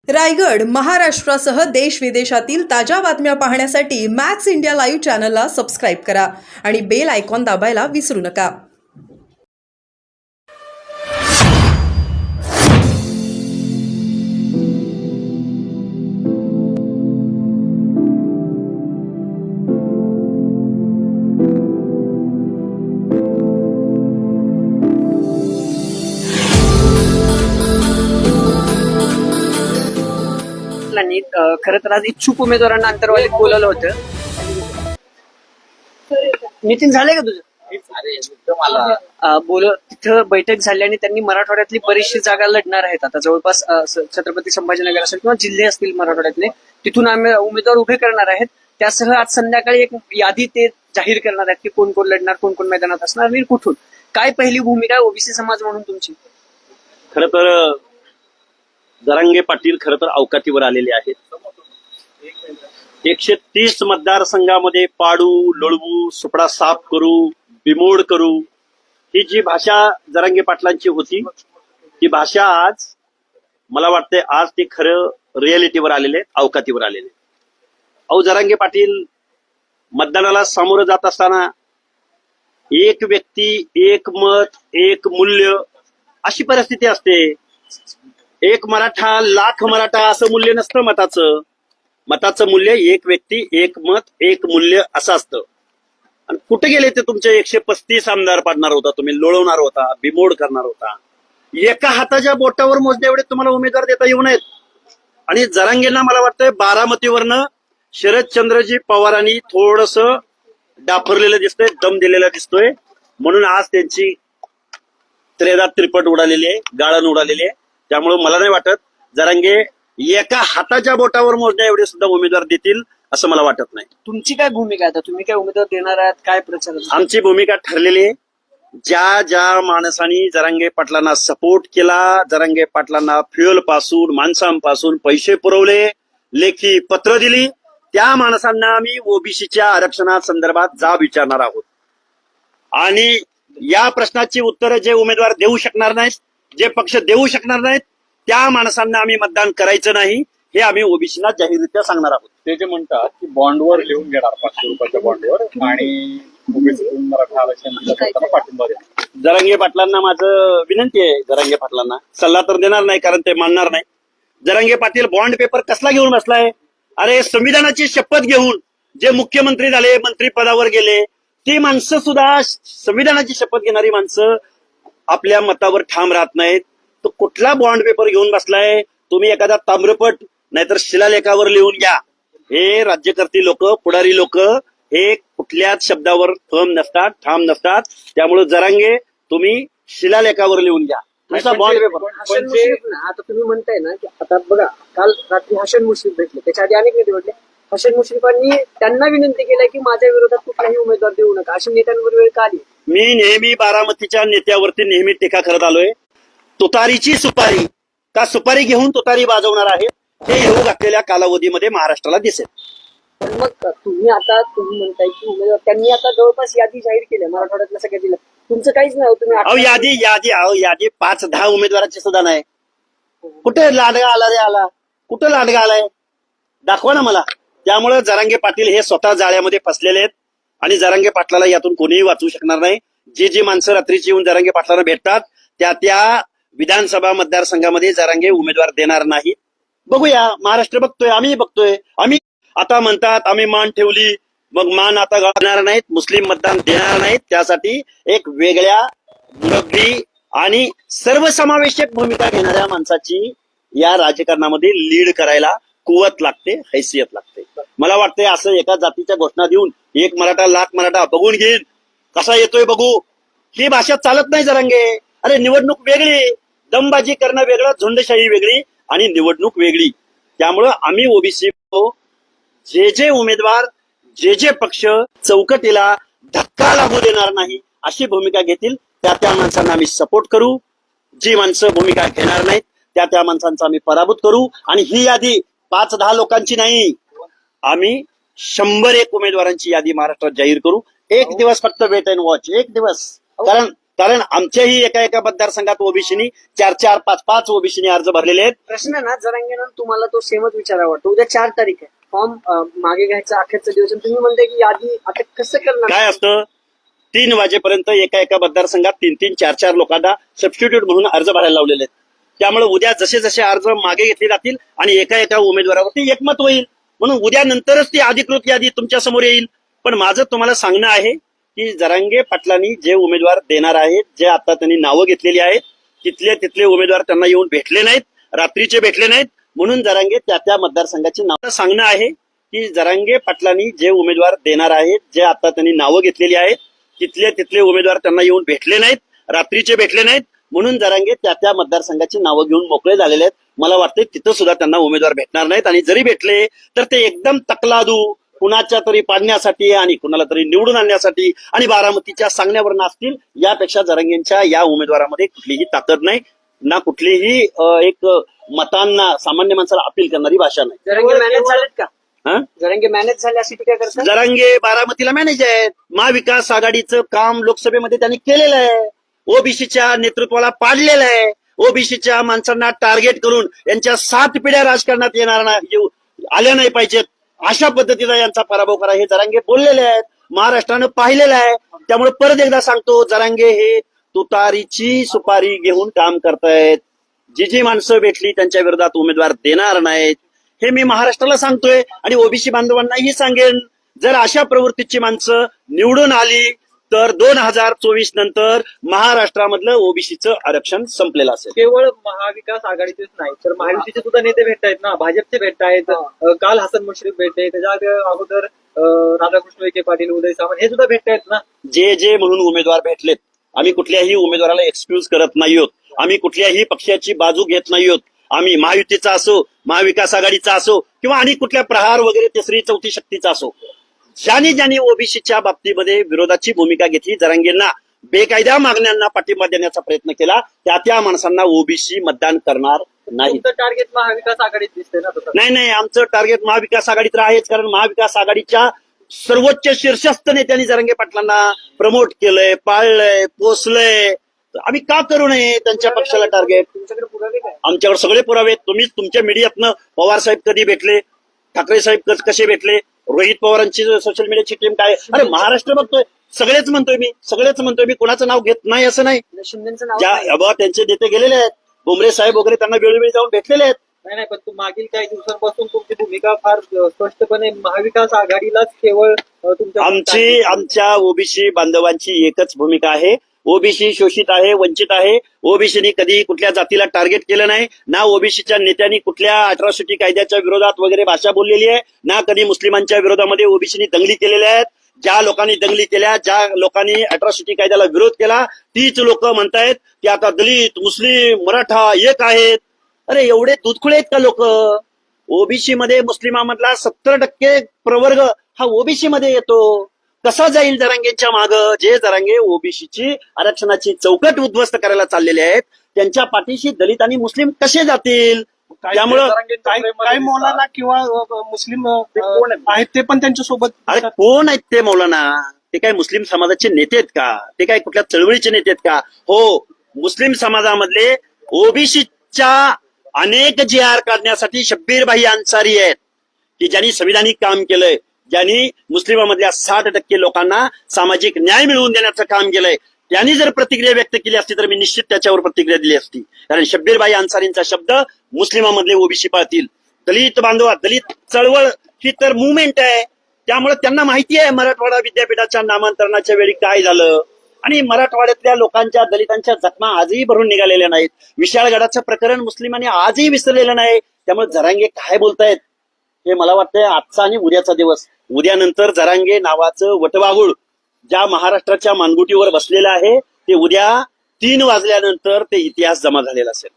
रायगड, महाराष्ट्रासह देश विदेशातील ताज्या बातम्या पाहण्यासाठी मॅक्स इंडिया लाईव्ह चॅनलला सबस्क्राईब करा आणि बेल आयकॉन दाबायला विसरू नका. खरं तर आज इच्छुक उमेदवारांना अंतर्वालीत बोलवलं होतं. नितीन झालंय का तुझं? तिथं बैठक झाली आणि त्यांनी मराठवाड्यातली बरीचशी जागा लढणार आहेत. आता जवळपास छत्रपती संभाजीनगर असेल किंवा जिल्हे असतील मराठवाड्यातले, तिथून आम्ही उमेदवार उभे करणार आहेत. त्यासह आज संध्याकाळी एक यादी ते जाहीर करणार आहेत की कोण कोण लढणार, कोण कोण मैदानात असणार आणि कुठून. काय पहिली भूमिका आहे ओबीसी समाज म्हणून तुमची? खरं तर जरांगे पाटील खरं तर अवकातीवर आलेले आहेत. 130 मतदारसंघामध्ये पाडू, लढवू, सुपडा साफ करू, बिमोड करू, ही जी भाषा जरांगे पाटलांची होती, ती भाषा आज मला वाटते आज ते खरं रियालिटीवर आलेले, अवकातीवर आलेले. अहो, जरांगे पाटील मतदानाला सामोरं जात असताना एक व्यक्ती, एक मत, एक मूल्य अशी परिस्थिती असते. एक मराठा, लाख मराठा असं मूल्य नसतं मताचं. मताचं मूल्य एक व्यक्ती, एक मत, एक मूल्य असं असतं. आणि कुठे गेले ते तुमचे 135 आमदार पाडणार होता, तुम्ही लोळवणार होता, बिमोड करणार होता. एका हाताच्या बोटावर मोजण्या एवढे तुम्हाला उमेदवार देता येऊ नयेत. आणि जरांगेंना मला वाटतंय बारामतीवरनं शरदचंद्रजी पवारांनी थोडस डाफरलेलं दिसतंय, दम दिलेला दिसतोय, म्हणून आज त्यांची त्रेदात त्रिपट उडालेली आहे, गाळण उडालेली आहे. त्यामुळे मला नाही वाटत जरांगे एका हाताच्या बोटावर मोजण्या एवढे सुद्धा उमेदवार देतील असं मला वाटत नाही. तुमची काय भूमिका आहे? तुम्ही काय उमेदवार देणार आहात? काय प्रचार? आमची भूमिका ठरलेली आहे. ज्या ज्या माणसांनी जरांगे पाटलांना सपोर्ट केला, जरांगे पाटलांना फ्युएल पासून, माणसांपासून पैसे पुरवले, लेखी पत्र दिली, त्या माणसांना आम्ही ओबीसीच्या आरक्षणासंदर्भात जाब विचारणार आहोत. आणि या प्रश्नाची उत्तरं जे उमेदवार देऊ शकणार नाहीत, जे पक्ष देऊ शकणार नाहीत, त्या माणसांना आम्ही मतदान करायचं नाही, हे आम्ही ओबीसीला जाहीररित्या सांगणार आहोत. ते जे म्हणतात की बॉन्डवर लिहून घेणार 500 रुपयाच्या बॉन्डवर आणि ओबीसीतून मराठा आरक्षण पाठिंबा देणार. जरांगे पाटलांना माझं विनंती आहे, जरांगे पाटलांना सल्ला तर देणार नाही कारण ते मानणार नाही. जरांगे पाटील बॉन्ड पेपर कसला घेऊन बसलाय? अरे, संविधानाची शपथ घेऊन जे मुख्यमंत्री झाले, मंत्री पदावर गेले, ती माणसं सुद्धा, संविधानाची शपथ घेणारी माणसं आपल्या मतावर ठाम राहत नाहीत. तो कुठला बॉन्ड पेपर घेऊन बसलाय? तुम्ही एखादा ताम्रपट नाहीतर शिलालेखावर लिहून घ्या. हे राज्यकर्ती लोक, पुढारी लोक हे कुठल्याच शब्दावर ठाम नसतात. त्यामुळे जरांगे तुम्ही शिलालेखावर लिहून घ्या तुमचा बॉन्ड पेपर. आता तुम्ही म्हणताय ना की आता बघा, काल रात्री हसन मुश्रीफ भेटले, त्याच्या आधी अनेक नेते भेटले. हसन मुश्रीफांनी त्यांना विनंती केली की माझ्या विरोधात कुठलाही उमेदवार देऊ नका. अशा नेत्यांवर वेळ का आली? मी नेहमी बारामतीच्या नेत्यावरती नेहमी टीका करत आलोय. तुतारीची सुपारी का सुपारी घेऊन तुतारी वाजवणार आहे हे येऊ घातलेल्या कालावधीमध्ये महाराष्ट्राला दिसेल. पण मग तुम्ही म्हणताय की उमेदवार त्यांनी आता जवळपास यादी जाहीर केली मराठवाड्यातल्या सगळ्या जिल्ह्यात. तुमचं काहीच नाही. तुम्ही यादी 5-10 उमेदवारांची सुद्धा नाही. कुठे लाडगा आला रे? आला कुठं लाडगा आलाय? दाखवा ना मला. त्यामुळे जरांगे पाटील हे स्वतः जाळ्यामध्ये फसलेले आहेत आणि जरांगे पाटलाला यातून कोणीही वाचवू शकणार नाही. जी माणसं रात्रीची येऊन जरांगे पाटलांना भेटतात त्या विधानसभा मतदारसंघामध्ये जरांगे उमेदवार देणार नाही. बघूया, महाराष्ट्र बघतोय, आम्ही बघतोय. आम्ही आता म्हणतात आम्ही मान ठेवली, मग मान आता गाळणार नाहीत, मुस्लिम मतदान देणार नाहीत. त्यासाठी एक वेगळ्या, मुरब्बी आणि सर्वसमावेशक भूमिका घेणाऱ्या माणसाची या राजकारणामध्ये लीड करायला कुवत लागते, हैसियत लागते. मला वाटतंय असं एका जातीच्या घोषणा देऊन एक मराठा, लाख मराठा बघून घेईन कसा येतोय बघू, ही भाषा चालत नाही जरांगे. अरे, निवडणूक वेगळी, दमबाजी करणं वेगळं, झुंडशाही वेगळी आणि निवडणूक वेगळी. त्यामुळं आम्ही ओबीसी जे उमेदवार, जे पक्ष चौकटीला धक्का लागू देणार नाही अशी भूमिका घेतील त्या माणसांना आम्ही सपोर्ट करू. जी माणसं भूमिका घेणार नाहीत त्या माणसांचा आम्ही पराभूत करू. आणि ही यादी 5-10 लोकांची नाही, आम्ही 101 उमेदवारांची यादी महाराष्ट्रात जाहीर करू. एक दिवस फक्त वेट अँड वॉच, एक दिवस. कारण कारण आमच्याही एका एका मतदारसंघात ओबीसीनी 4-4, 5-5 ओबीसीनी अर्ज भरलेले आहेत. प्रश्न ना जरांगेनं तुम्हाला तो सेमच विचारावा वाटतो. उद्या 4 तारीख आहे, फॉर्म मागे घ्यायचा अखेरचा दिवस आणि तुम्ही म्हणताय की यादी आता कसं करणार? काय असतं 3 वाजेपर्यंत एका एका मतदारसंघात 3-3, 4-4 लोकांना सबस्टिट्यूट म्हणून अर्ज भरायला लावलेले आहेत. त्यामुळे उद्या जसे जसे अर्ज मागे घेतले जातील आणि एका एका उमेदवारावरती एकमत होईल, म्हणून उद्या नंतरच ती अधिकृत यादी तुमच्या समोर येईल. पण माझं तुम्हाला सांगणं आहे की जरांगे पाटलांनी जे उमेदवार देणार आहेत, जे आता त्यांनी नावं घेतलेली आहेत, तिथले उमेदवार त्यांना येऊन भेटले नाहीत, रात्रीचे भेटले नाहीत, म्हणून जरांगे त्या मतदारसंघाची नावं सांगणं आहे की जरांगे पाटलांनी जे उमेदवार देणार आहेत, जे आता त्यांनी नावं घेतलेली आहेत, तिथले उमेदवार त्यांना येऊन भेटले नाहीत, रात्रीचे भेटले नाहीत, म्हणून जरांगे त्या मतदारसंघाची नावं घेऊन मोकळे झालेले आहेत. मला वाटतं तिथं सुद्धा त्यांना उमेदवार भेटणार नाहीत आणि जरी भेटले तर ते एकदम तकलादू कुणाच्या तरी पाडण्यासाठी आणि कुणाला तरी निवडून आणण्यासाठी आणि बारामतीच्या सांगण्यावर नाचतील. यापेक्षा जरांगेंच्या या उमेदवारामध्ये कुठलीही ताकद नाही, ना कुठलीही एक मतांना सामान्य माणसाला अपील करणारी भाषा नाही. जरांगे मॅनेज झालेत का? हा? जरांगे मॅनेज झाले अशी टीका करतात. जरांगे बारामतीला मॅनेज आहेत. महाविकास आघाडीचं काम लोकसभेमध्ये त्यांनी केलेलं आहे, ओबीसीच्या नेतृत्वाला पाडलेलं आहे, ओबीसीच्या माणसांना टार्गेट करून यांच्या 7 पिढ्या राजकारणात येणार नाही, आल्या नाही पाहिजेत, अशा पद्धतीचा यांचा पराभव करा हे जरांगे बोललेले आहेत, महाराष्ट्रानं पाहिलेलं आहे. त्यामुळे परत एकदा सांगतो, जरांगे हे तुतारीची सुपारी घेऊन काम करतायत. जी माणसं भेटली त्यांच्या विरोधात उमेदवार देणार नाहीत, हे मी महाराष्ट्राला सांगतोय आणि ओबीसी बांधवांनाही सांगेन. जर अशा प्रवृत्तीची माणसं निवडून आली तर 2024 नंतर महाराष्ट्रामधलं ओबीसीचं आरक्षण संपलेलं असेल. केवळ महाविकास आघाडीचेच नाही तर महायुतीचे सुद्धा नेते भेटतायत ना, भाजपचे भेटतायत. काल हसन मुश्रीफ भेटले, त्याच्या अगोदर राधाकृष्ण विखे पाटील, उदय सामंत हे सुद्धा भेटतायत ना. जे म्हणून उमेदवार भेटलेत, आम्ही कुठल्याही उमेदवाराला एक्सक्यूज करत नाही आहोत, आम्ही कुठल्याही पक्षाची बाजू घेत नाही आहोत. आम्ही महायुतीचा असो, महाविकास आघाडीचा असो किंवा आणि कुठल्या प्रहार वगैरे 3री 4थी शक्तीचा असो, ज्यांनी ओबीसीच्या बाबतीमध्ये विरोधाची भूमिका घेतली, जरांगेंना बेकायदा मागण्यांना पाठिंबा देण्याचा प्रयत्न केला, त्या माणसांना ओबीसी मतदान करणार नाही. तुमचं टार्गेट महाविकास आघाडीत दिसतंय ना तसं. नाही, आमचं टार्गेट महाविकास आघाडीत आहेच, कारण महाविकास आघाडीच्या सर्वोच्च शीर्षस्थ नेत्यांनी जरांगे पाटलांना प्रमोट केलंय, पाळलंय, पोचलंय. आम्ही का करू नये त्यांच्या पक्षाला टार्गेट? तुमच्याकडे पुरावे काय? आमच्यावर सगळे पुरावे आहेत. तुम्हीच तुमच्या मीडियातनं पवार साहेब कधी भेटले, ठाकरे साहेब कसे भेटले, रोहित पवारांची सोशल मीडियाची टीम काय, अरे महाराष्ट्र बघतोय, सगळेच म्हणतोय मी कोणाचं नाव घेत नाही असं नाही. शिंदेचं नाव नाही. त्यांचे नेते गेलेले आहेत, भुमरे साहेब वगैरे त्यांना वेळोवेळी जाऊन भेटलेले आहेत. नाही पण तू मागील काही दिवसांपासून तुमची भूमिका फार स्पष्टपणे महाविकास आघाडीलाच केवळ तुमच्या आमच्या ओबीसी बांधवांची एकच भूमिका आहे, ओबीसी शोषित आहे, वंचित आहे. ओबीसीनी कधी कुठल्या जातीला टार्गेट केलं नाही, ना ओबीसीच्या नेत्यांनी कुठल्या अट्रॉसिटी कायद्याच्या विरोधात वगैरे भाषा बोललेली आहे, ना कधी मुस्लिमांच्या विरोधामध्ये ओबीसीनी दंगली केलेल्या आहेत. ज्या लोकांनी दंगली केल्या, ज्या लोकांनी अट्रॉसिटी कायद्याला विरोध केला, तीच लोक म्हणतायत की आता दलित, मुस्लिम, मराठा एक आहेत. अरे एवढे दूधखुळे आहेत का लोक? ओबीसी मध्ये मुस्लिमांमधला 70% प्रवर्ग हा ओबीसी मध्ये येतो. कसा जाईल जरांगेंच्या माग? जे जरांगे ओबीसीची आरक्षणाची चौकट उद्ध्वस्त करायला चाललेले आहेत, त्यांच्या पाठीशी दलित आणि मुस्लिम कसे जातील? त्यामुळं काय मौलाना किंवा मुस्लिम आहेत ते पण त्यांच्या सोबत. अरे कोण आहेत ते मौलाना? ते काय मुस्लिम समाजाचे नेते आहेत का? ते काय कुठल्या चळवळीचे नेते आहेत का? हो, मुस्लिम समाजामधले ओबीसीच्या अनेक GR काढण्यासाठी शब्बीर भाई अन्सारी आहेत, की ज्यांनी संविधानिक काम केलंय, ज्यांनी मुस्लिमांमधल्या 60% लोकांना सामाजिक न्याय मिळवून देण्याचं काम केलंय. त्यांनी जर प्रतिक्रिया व्यक्त केली असती तर मी निश्चित त्याच्यावर प्रतिक्रिया दिली असती, कारण शब्बीर भाई अन्सारींचा शब्द मुस्लिमांमधले ओबीसी पाळतील. दलित बांधवा, दलित चळवळ ही तर मुवमेंट आहे, त्यामुळे त्यांना माहिती आहे मराठवाडा विद्यापीठाच्या नामांतरणाच्या वेळी काय झालं, आणि मराठवाड्यातल्या लोकांच्या, दलितांच्या जखमा आजही भरून निघालेल्या नाहीत. विशाळगडाचं प्रकरण मुस्लिमांनी आजही विसरलेलं नाही. त्यामुळे जरांगे काय बोलतायत हे मला वाटतंय आजचा आणि उद्याचा दिवस. उद्यानंतर जरांगे नावाचं वटवाघूळ ज्या महाराष्ट्राच्या मानगुटीवर बसलेलं आहे, ते उद्या 3 वाजल्यानंतर ते इतिहास जमा झालेला असेल.